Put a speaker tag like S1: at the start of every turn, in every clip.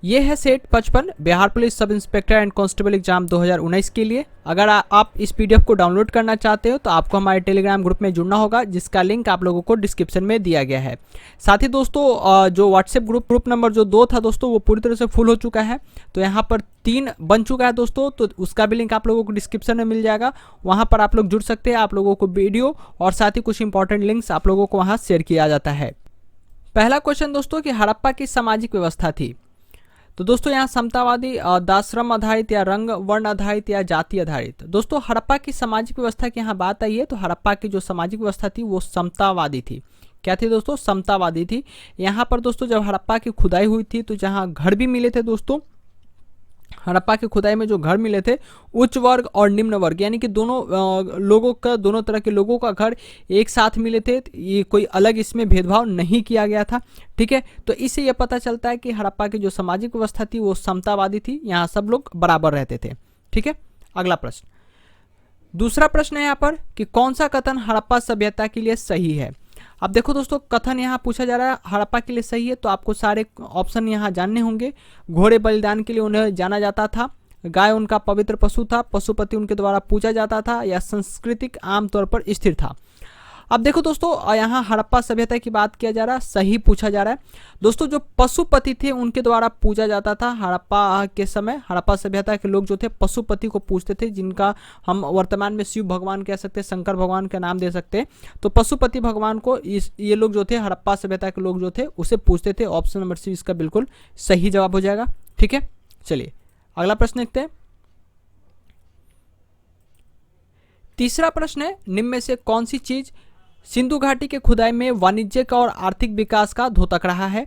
S1: ये है set 55 Bihar police sub inspector and constable exam 2019 के लिए। अगर आप इस पीडीएफ को डाउनलोड करना चाहते हो तो आपको हमारे टेलीग्राम ग्रुप में जुड़ना होगा, जिसका लिंक आप लोगों को डिस्क्रिप्शन में दिया गया है। साथ ही दोस्तों जो व्हाट्सएप ग्रुप नंबर जो 2 था दोस्तों, वो पूरी तरह से फुल हो चुका है। तो यहाँ पर 3 बन चुका है दोस्तों, तो उसका भी लिंक आप लोगों को डिस्क्रिप्शन में मिल जाएगा। वहाँ पर आप लोग जुड़ सकते हैं। आप लोगों को वीडियो और साथ ही कुछ इंपॉर्टेंट लिंक्स आप लोगों को वहाँ शेयर किया जाता है। पहला क्वेश्चन दोस्तों कि हड़प्पा की सामाजिक व्यवस्था थी। तो दोस्तों यहाँ समतावादी, दाश्रम आधारित या रंग वर्ण आधारित या जाति आधारित। दोस्तों हड़प्पा की सामाजिक व्यवस्था की यहाँ बात आई है तो हड़प्पा की जो सामाजिक व्यवस्था थी वो समतावादी थी। क्या थी दोस्तों? समतावादी थी। यहाँ पर दोस्तों जब हड़प्पा की खुदाई हुई थी तो जहाँ घर भी मिले थे दोस्तों, हड़प्पा की खुदाई में जो घर मिले थे उच्च वर्ग और निम्न वर्ग यानी कि दोनों लोगों का, दोनों तरह के लोगों का घर एक साथ मिले थे। ये कोई अलग इसमें भेदभाव नहीं किया गया था। ठीक है, तो इससे यह पता चलता है कि हड़प्पा की जो सामाजिक व्यवस्था थी वो समतावादी थी। यहाँ सब लोग बराबर रहते थे। ठीक है, अगला प्रश्न, दूसरा प्रश्न है यहाँ पर कि कौन सा कथन हड़प्पा सभ्यता के लिए सही है। अब देखो दोस्तों, कथन यहाँ पूछा जा रहा है हड़प्पा के लिए सही है तो आपको सारे ऑप्शन यहाँ जानने होंगे। घोड़े बलिदान के लिए उन्हें जाना जाता था, गाय उनका पवित्र पशु था, पशुपति उनके द्वारा पूजा जाता था, या सांस्कृतिक आमतौर पर स्थिर था। अब देखो दोस्तों यहाँ हड़प्पा सभ्यता की बात किया जा रहा है, सही पूछा जा रहा है। दोस्तों जो पशुपति थे उनके द्वारा पूजा जाता था हड़प्पा के समय। हड़प्पा सभ्यता के लोग जो थे पशुपति को पूजते थे, जिनका हम वर्तमान में शिव भगवान कह सकते हैं, शंकर भगवान का नाम दे सकते हैं। तो पशुपति भगवान को ये लोग जो थे, हड़प्पा सभ्यता के लोग जो थे उसे पूजते थे। ऑप्शन नंबर सी इसका बिल्कुल सही जवाब हो जाएगा। ठीक है, चलिए अगला प्रश्न देखते हैं। तीसरा प्रश्न है, निम्न में से कौन सी चीज सिंधु घाटी के खुदाई में वाणिज्य का और आर्थिक विकास का द्योतक रहा है।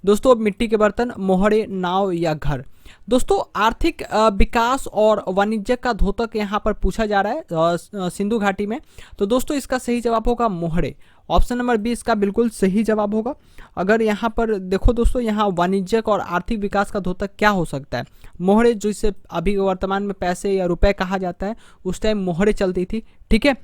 S1: दोस्तों मिट्टी के बर्तन, मोहरे, नाव या घर। दोस्तों आर्थिक विकास और वाणिज्य का द्योतक यहाँ पर पूछा जा रहा है सिंधु घाटी में। तो दोस्तों इसका सही जवाब होगा मोहरे। ऑप्शन नंबर बी इसका बिल्कुल सही जवाब होगा। अगर यहाँ पर देखो दोस्तों, यहाँ वाणिज्यिक और आर्थिक विकास का द्योतक क्या हो सकता है? मोहरे, जिसे अभी वर्तमान में पैसे या रुपए कहा जाता है, उस टाइम मोहरे चलती थी। ठीक है,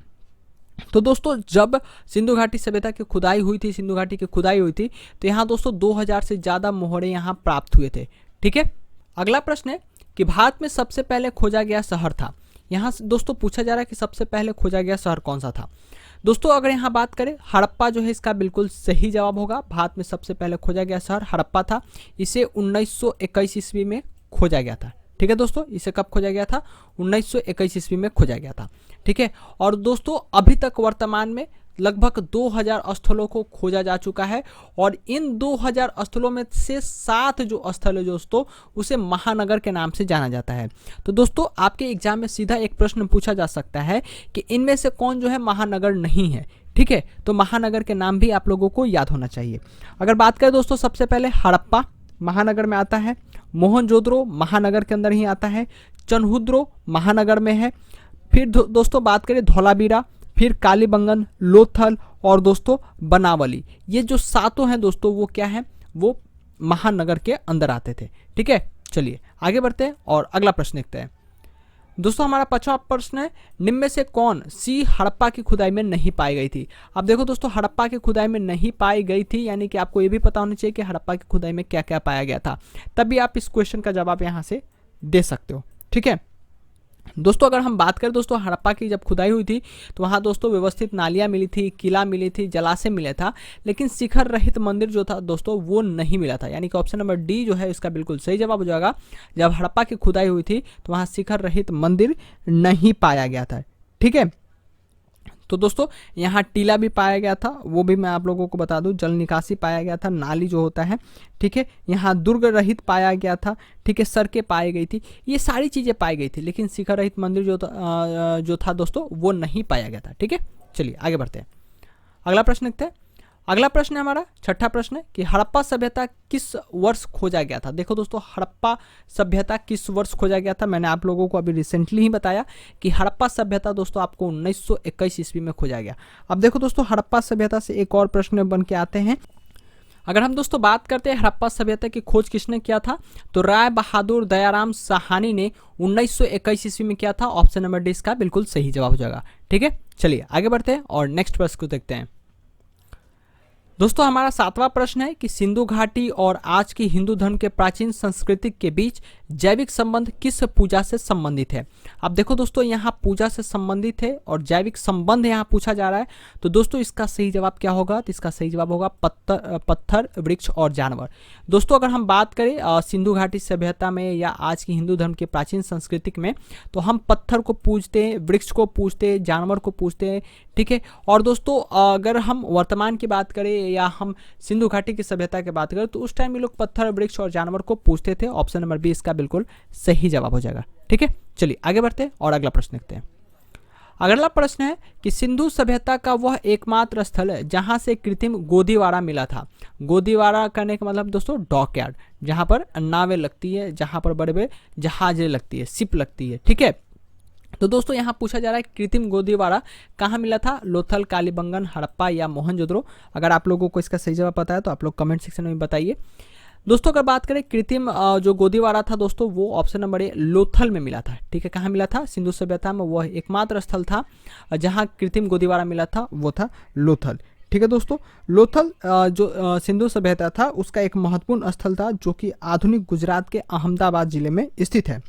S1: तो दोस्तों जब सिंधु घाटी सभ्यता की खुदाई हुई थी, सिंधु घाटी की खुदाई हुई थी, तो यहाँ दोस्तों 2000 से ज़्यादा मोहरे यहाँ प्राप्त हुए थे। ठीक है, अगला प्रश्न है कि भारत में सबसे पहले खोजा गया शहर था। यहाँ दोस्तों पूछा जा रहा है कि सबसे पहले खोजा गया शहर कौन सा था। दोस्तों अगर यहाँ बात करें, हड़प्पा जो है इसका बिल्कुल सही जवाब होगा। भारत में सबसे पहले खोजा गया शहर हड़प्पा था। इसे 1921 ईस्वी में खोजा गया था। ठीक है दोस्तों, इसे कब खोजा गया था? 1921 ईस्वी में खोजा गया था। ठीक है, और दोस्तों अभी तक वर्तमान में लगभग 2000 स्थलों को खोजा जा चुका है, और इन 2000 स्थलों में से 7 जो स्थल है दोस्तों उसे महानगर के नाम से जाना जाता है। तो दोस्तों आपके एग्जाम में सीधा एक प्रश्न पूछा जा सकता है कि इनमें से कौन जो है महानगर नहीं है। ठीक है, तो महानगर के नाम भी आप लोगों को याद होना चाहिए। अगर बात करें दोस्तों, सबसे पहले हड़प्पा महानगर में आता है, मोहनजोदड़ो महानगर के अंदर ही आता है, चनहुद्रो महानगर में है, फिर दोस्तों बात करें धौलावीरा, फिर कालीबंगन, लोथल और दोस्तों बनावली। ये जो 7 हैं दोस्तों वो क्या है? वो महानगर के अंदर आते थे। ठीक है, चलिए आगे बढ़ते हैं और अगला प्रश्न देखते हैं। दोस्तों हमारा 5वां प्रश्न है, निम्न में से कौन सी हड़प्पा की खुदाई में नहीं पाई गई थी। अब देखो दोस्तों, हड़प्पा की खुदाई में नहीं पाई गई थी यानी कि आपको ये भी पता होना चाहिए कि हड़प्पा की खुदाई में क्या क्या पाया गया था, तभी आप इस क्वेश्चन का जवाब यहाँ से दे सकते हो। ठीक है दोस्तों, अगर हम बात करें दोस्तों, हड़प्पा की जब खुदाई हुई थी तो वहाँ दोस्तों व्यवस्थित नालियाँ मिली थी, किला मिली थी, जलाशय मिला था, लेकिन शिखर रहित मंदिर जो था दोस्तों वो नहीं मिला था। यानी कि ऑप्शन नंबर डी जो है इसका बिल्कुल सही जवाब हो जाएगा। जब हड़प्पा की खुदाई हुई थी तो वहाँ शिखर रहित मंदिर नहीं पाया गया था। ठीक है, तो दोस्तों यहाँ टीला भी पाया गया था, वो भी मैं आप लोगों को बता दूं, जल निकासी पाया गया था, नाली जो होता है। ठीक है, यहाँ दुर्ग रहित पाया गया था। ठीक है, सड़कें पाई गई थी, ये सारी चीज़ें पाई गई थी, लेकिन शिखर रहित मंदिर जो था दोस्तों वो नहीं पाया गया था। ठीक है, चलिए आगे बढ़ते हैं, अगला प्रश्न देखते हैं। अगला प्रश्न है हमारा 6ठा प्रश्न है कि हड़प्पा सभ्यता किस वर्ष खोजा गया था। देखो दोस्तों, हड़प्पा सभ्यता किस वर्ष खोजा गया था, मैंने आप लोगों को अभी रिसेंटली ही बताया कि हड़प्पा सभ्यता दोस्तों आपको 1921 ईस्वी में खोजा गया। अब देखो दोस्तों, हड़प्पा सभ्यता से एक और प्रश्न बन के आते हैं। अगर हम दोस्तों बात करते हैं हड़प्पा सभ्यता की खोज किसने किया था, तो राय बहादुर दयाराम साहनी ने 1921 ईस्वी में किया था। ऑप्शन नंबर डी इसका बिल्कुल सही जवाब हो जाएगा। ठीक है, चलिए आगे बढ़ते हैं और नेक्स्ट प्रश्न को देखते हैं। दोस्तों हमारा 7वां प्रश्न है कि सिंधु घाटी और आज की हिंदू धर्म के प्राचीन संस्कृति के बीच जैविक संबंध किस पूजा से संबंधित है। अब देखो दोस्तों यहाँ पूजा से संबंधित है और जैविक संबंध यहाँ पूछा जा रहा है, तो दोस्तों इसका सही जवाब क्या होगा, तो इसका सही जवाब होगा पत्थर, वृक्ष और जानवर। दोस्तों अगर हम बात करें सिंधु घाटी सभ्यता में या आज की हिंदू धर्म के प्राचीन संस्कृति में, तो हम पत्थर को पूजते हैं, वृक्ष को पूजते हैं, जानवर को पूजते हैं, ठीक है। और दोस्तों अगर हम वर्तमान की बात करें या हम सिंधु घाटी की सभ्यता की बात करें, तो उस टाइम ये लोग पत्थर, वृक्ष और जानवर को पूजते थे। ऑप्शन नंबर बी इसका बिल्कुल सही जवाब हो जाएगा, ठीक है। चलिए आगे बढ़ते हैं और अगला प्रश्न देखते हैं। अगला प्रश्न है कि सिंधु सभ्यता का वह एकमात्र स्थल है जहां से कृत्रिम गोदीवारा मिला था। गोदीवारा करने का मतलब दोस्तों डॉकयार्ड, जहां पर नावें लगती है, जहां पर बड़े बड़े जहाजें लगती है, शिप लगती है, ठीक है। तो दोस्तों यहाँ पूछा जा रहा है कृत्रिम गोदीवारा कहाँ मिला था, लोथल, कालीबंगन, हड़प्पा या मोहनजोदड़ो। अगर आप लोगों को इसका सही जवाब पता है तो आप लोग कमेंट सेक्शन में बताइए। दोस्तों अगर बात करें कृत्रिम जो गोदीवारा था दोस्तों, वो ऑप्शन नंबर ए लोथल में मिला था, ठीक है। कहाँ मिला था, सिंधु सभ्यता में वह एकमात्र स्थल था जहाँ कृत्रिम गोदीवारा मिला था, वो था लोथल, ठीक है दोस्तों। लोथल जो सिंधु सभ्यता था उसका एक महत्वपूर्ण स्थल था जो कि आधुनिक गुजरात के अहमदाबाद जिले में स्थित है,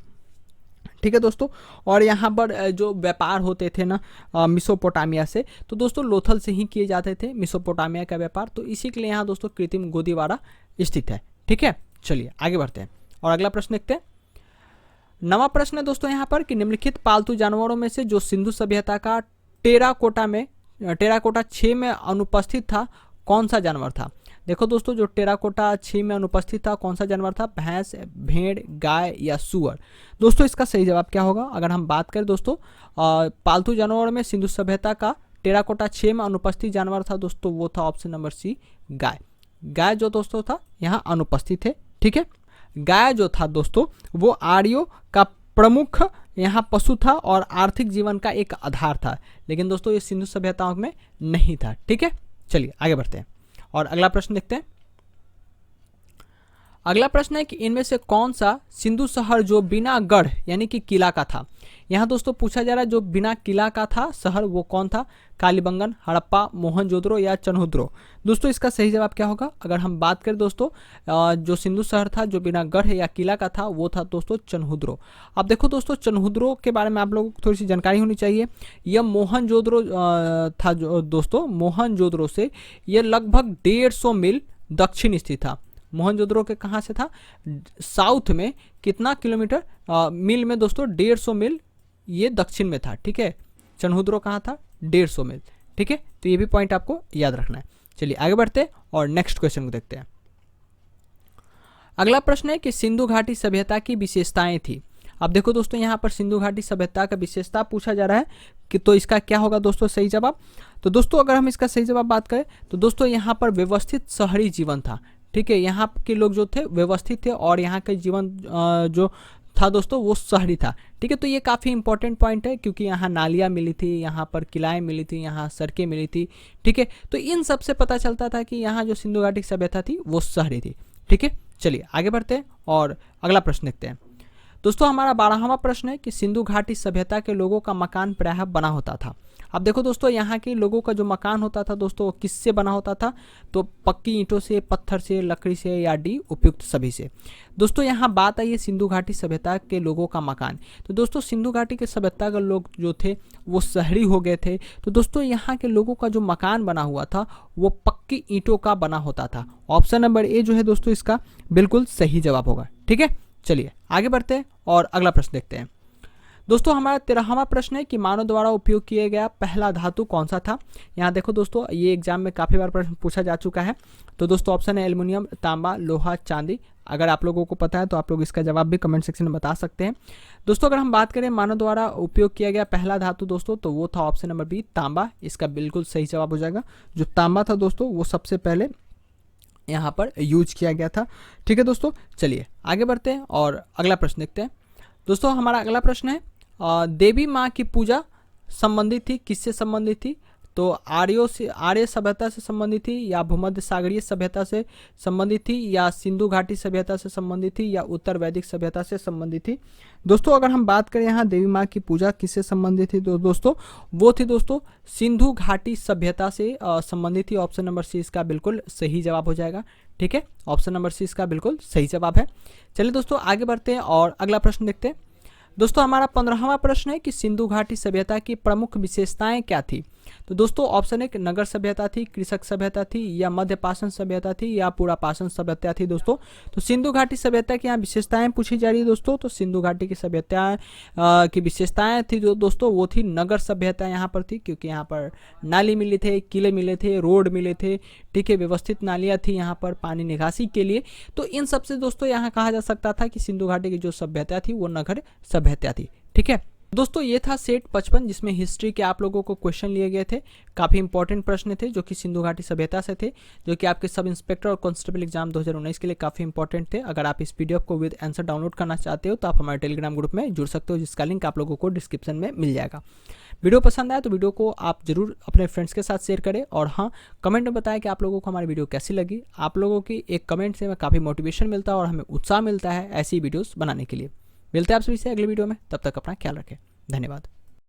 S1: ठीक है दोस्तों। और यहाँ पर जो व्यापार होते थे ना मिसोपोटामिया से, तो दोस्तों लोथल से ही किए जाते थे मिसोपोटामिया का व्यापार, तो इसी के लिए यहाँ दोस्तों कृत्रिम गोदीवारा स्थित है, ठीक है। चलिए आगे बढ़ते हैं और अगला प्रश्न देखते हैं। 9वां प्रश्न है दोस्तों यहाँ पर कि निम्नलिखित पालतू जानवरों में से जो सिंधु सभ्यता का टेराकोटा 6 में अनुपस्थित था, कौन सा जानवर था। देखो दोस्तों जो टेराकोटा 6 में अनुपस्थित था, कौन सा जानवर था, भैंस, भेड़, गाय या सुअर। दोस्तों इसका सही जवाब क्या होगा, अगर हम बात करें दोस्तों पालतू जानवरों में सिंधु सभ्यता का टेराकोटा 6 में अनुपस्थित जानवर था दोस्तों, वो था ऑप्शन नंबर सी गाय। गाय जो दोस्तों था यहाँ अनुपस्थित है, ठीक है। गाय जो था दोस्तों वो आर्यों का प्रमुख यहाँ पशु था और आर्थिक जीवन का एक आधार था, लेकिन दोस्तों ये सिंधु सभ्यताओं में नहीं था, ठीक है। चलिए आगे बढ़ते हैं और अगला प्रश्न देखते हैं। अगला प्रश्न है कि इनमें से कौन सा सिंधु शहर जो बिना गढ़ यानी कि किला का था। यहाँ दोस्तों पूछा जा रहा है जो बिना किला का था शहर वो कौन था, कालीबंगन, हड़प्पा, मोहनजोदड़ो या चनहुद्रो। दोस्तों इसका सही जवाब क्या होगा, अगर हम बात करें दोस्तों जो सिंधु शहर था जो बिना गढ़ या किला का था वो था दोस्तों चनहुद्रो। अब देखो दोस्तों चनहुद्रो के बारे में आप लोगों को थोड़ी सी जानकारी होनी चाहिए। यह मोहनजोदड़ो था जो दोस्तों, मोहनजोदड़ो से यह लगभग 150 मील दक्षिण स्थित था। मोहनजोदड़ो के कहाँ से था, साउथ में कितना किलोमीटर मील में दोस्तों, 150 मील ये दक्षिण में था, ठीक है। चनहुद्रो कहाँ था, 150 मील, ठीक है। तो ये भी पॉइंट आपको याद रखना है। चलिए आगे बढ़ते हैं और नेक्स्ट क्वेश्चन को देखते हैं। अगला प्रश्न है कि सिंधु घाटी सभ्यता की विशेषताएं थी। अब देखो दोस्तों यहाँ पर सिंधु घाटी सभ्यता का विशेषता पूछा जा रहा है कि तो इसका क्या होगा दोस्तों सही जवाब। तो दोस्तों अगर हम इसका सही जवाब बात करें तो दोस्तों यहाँ पर व्यवस्थित शहरी जीवन था, ठीक है। यहाँ के लोग जो थे व्यवस्थित थे और यहाँ के जीवन जो था दोस्तों वो शहरी था, ठीक है। तो ये काफ़ी इंपॉर्टेंट पॉइंट है क्योंकि यहाँ नालियाँ मिली थी, यहाँ पर किलाएँ मिली थी, यहाँ सड़कें मिली थी, ठीक है। तो इन सब से पता चलता था कि यहाँ जो सिंधु घाटी सभ्यता थी वो शहरी थी, ठीक है। चलिए आगे बढ़ते हैं और अगला प्रश्न देखते हैं। दोस्तों हमारा 12वां प्रश्न है कि सिंधु घाटी सभ्यता के लोगों का मकान प्रायः बना होता था। अब देखो दोस्तों यहाँ के लोगों का जो मकान होता था दोस्तों वो किससे बना होता था, तो पक्की ईंटों से, पत्थर से, लकड़ी से या डी उपयुक्त सभी से। दोस्तों यहाँ बात आई है सिंधु घाटी सभ्यता के लोगों का मकान, तो दोस्तों सिंधु घाटी के सभ्यता के लोग जो थे वो शहरी हो गए थे, तो दोस्तों यहाँ के लोगों का जो मकान बना हुआ था वो पक्की ईंटों का बना होता था। ऑप्शन नंबर ए जो है दोस्तों इसका बिल्कुल सही जवाब होगा, ठीक है। चलिए आगे बढ़ते हैं और अगला प्रश्न देखते हैं। दोस्तों हमारा 13वां प्रश्न है कि मानव द्वारा उपयोग किया गया पहला धातु कौन सा था। यहाँ देखो दोस्तों ये एग्जाम में काफ़ी बार प्रश्न पूछा जा चुका है, तो दोस्तों ऑप्शन है एल्युमिनियम, तांबा, लोहा, चांदी। अगर आप लोगों को पता है तो आप लोग इसका जवाब भी कमेंट सेक्शन में बता सकते हैं। दोस्तों अगर हम बात करें मानव द्वारा उपयोग किया गया पहला धातु दोस्तों तो वो था ऑप्शन नंबर बी तांबा। इसका बिल्कुल सही जवाब हो जाएगा। जो तांबा था दोस्तों वो सबसे पहले यहाँ पर यूज किया गया था, ठीक है दोस्तों। चलिए आगे बढ़ते हैं और अगला प्रश्न देखते हैं। दोस्तों हमारा अगला प्रश्न है देवी माँ की पूजा संबंधित थी, किससे संबंधित थी, तो आर्य सभ्यता से संबंधित थी, या भूमध्य सागरीय सभ्यता से संबंधित थी, या सिंधु घाटी सभ्यता से संबंधित थी, या उत्तर वैदिक सभ्यता से संबंधित थी। दोस्तों अगर हम बात करें यहाँ देवी माँ की पूजा किससे संबंधित थी, तो दोस्तों वो थी दोस्तों सिंधु घाटी सभ्यता से संबंधित थी। ऑप्शन नंबर सी इसका बिल्कुल सही जवाब हो जाएगा। ठीक है, ऑप्शन नंबर सी इसका बिल्कुल सही जवाब है। चलिए दोस्तों आगे बढ़ते हैं और अगला प्रश्न देखते हैं। दोस्तों हमारा 15वां प्रश्न है कि सिंधु घाटी सभ्यता की प्रमुख विशेषताएं क्या थी। तो दोस्तों ऑप्शन एक नगर सभ्यता थी, कृषक सभ्यता थी, या मध्य पाषाण सभ्यता थी, या पूरा पाषाण सभ्यता थी। दोस्तों तो सिंधु घाटी सभ्यता की यहाँ विशेषताएं पूछी जा रही है दोस्तों। तो सिंधु घाटी की सभ्यता की विशेषताएं थी जो दोस्तों वो थी नगर सभ्यता यहाँ पर थी, क्योंकि यहाँ पर नाली मिले थे, किले मिले थे, रोड मिले थे। ठीक है, व्यवस्थित नालियाँ थी यहाँ पर पानी निकासी के लिए। तो इन सबसे दोस्तों यहाँ कहा जा सकता था कि सिंधु घाटी की जो सभ्यता थी वो नगर सभ्यता थी। ठीक है दोस्तों, ये था सेट 55 जिसमें हिस्ट्री के आप लोगों को क्वेश्चन लिए गए थे। काफ़ी इंपॉर्टेंट प्रश्न थे जो कि सिंधु घाटी सभ्यता से थे, जो कि आपके सब इंस्पेक्टर और कांस्टेबल एग्जाम 2019 के लिए काफ़ी इंपॉर्टेंट थे। अगर आप इस पीडीएफ को विद आंसर डाउनलोड करना चाहते हो तो आप हमारे टेलीग्राम ग्रुप में जुड़ सकते हो, जिसका लिंक आप लोगों को डिस्क्रिप्शन में मिल जाएगा। वीडियो पसंद आया तो वीडियो को आप जरूर अपने फ्रेंड्स के साथ शेयर करें, और हाँ कमेंट में बताएं कि आप लोगों को हमारी वीडियो कैसी लगी। आप लोगों की एक कमेंट से हमें काफ़ी मोटिवेशन मिलता है और हमें उत्साह मिलता है ऐसी वीडियोज़ बनाने के लिए। मिलते हैं आप सभी से अगली वीडियो में, तब तक अपना ख्याल रखें। धन्यवाद।